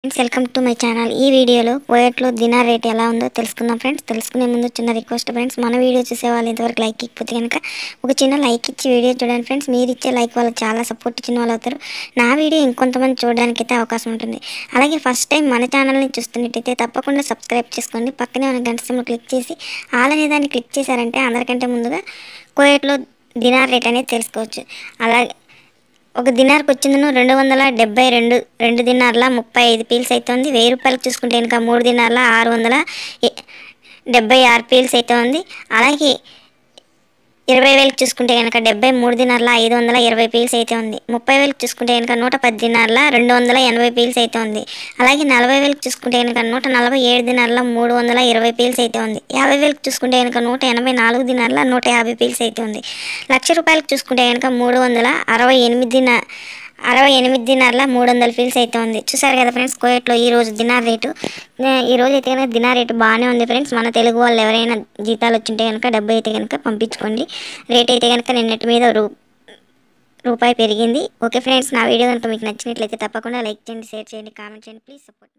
Friends welcome to my channel. ఈ వీడియోలో కువైట్లో దినార్ రేట్ ఎలా ఉందో తెలుసుకుందాం ఫ్రెండ్స్. తెలుసుకునే ముందు చిన్న రిక్వెస్ట్ ఫ్రెండ్స్, మన వీడియో చూసే వాళ్ళు ఇంతవరకు లైక్ ఇకపోతే కనుక ఒక చిన్న లైక్ ఇచ్చి వీడియో చూడండి ఫ్రెండ్స్. మీరు ఇచ్చే లైక్ వాళ్ళకి చాలా సపోర్ట్ ఇచ్చిన వాళ్ళు అవుతారు. నా వీడియో ఇంకొంతమంది చూడడానికి అయితే అవకాశం ఉంటుంది. అలాగే ఫస్ట్ టైం మన ఛానల్ని చూస్తున్నట్టయితే తప్పకుండా సబ్స్క్రైబ్ చేసుకోండి. పక్కనే ఉన్న గంట సింబల్ క్లిక్ చేసి ఆల్ అనే దాన్ని క్లిక్ చేశారంటే అందరికంటే ముందుగా కువైట్లో దినార్ రేట్ అనేది తెలుసుకోవచ్చు. అలాగే ఒక దినార్కి వచ్చిందను 272 2 దినార్ల 35 పీల్స్ అయితే ఉంది. 1000 రూపాయలకు చూసుకుంటే ఇంకా 3 దినార్ల 676 పీల్స్ అయితే ఉంది. అలాగే 20,000 చూసుకుంటే కనుక 73 దినార్ల 520 పీల్స్ అయితే ఉంది. 30,000 చూసుకుంటే కనుక 110 దినార్ల 280 పీల్స్ అయితే ఉంది. అలాగే 40,000 చూసుకుంటే కనుక 147 దినార్ల 320 పీల్స్ అయితే ఉంది. 50,000 చూసుకుంటే కనుక 184 దినార్ల 150 పీల్స్ అయితే ఉంది. ₹1,00,000 చూసుకుంటే కనుక 368 దినార్ల 300 పీల్స్ అయితే ఉంది. చూసారు కదా ఫ్రెండ్స్, కువైట్లో ఈరోజు దినార్ రేటు. ఈరోజు అయితే కనుక దినార్ రేటు బాగానే ఉంది ఫ్రెండ్స్. మన తెలుగు వాళ్ళు ఎవరైనా జీతాలు వచ్చింటే కనుక డబ్బు అయితే కనుక పంపించుకోండి. రేట్ అయితే కనుక నిన్నటి మీద రూపాయి పెరిగింది. ఓకే ఫ్రెండ్స్, నా వీడియో కనుక మీకు నచ్చినట్లయితే తప్పకుండా లైక్ చేయండి, షేర్ చేయండి, కామెంట్ చేయండి. Please support.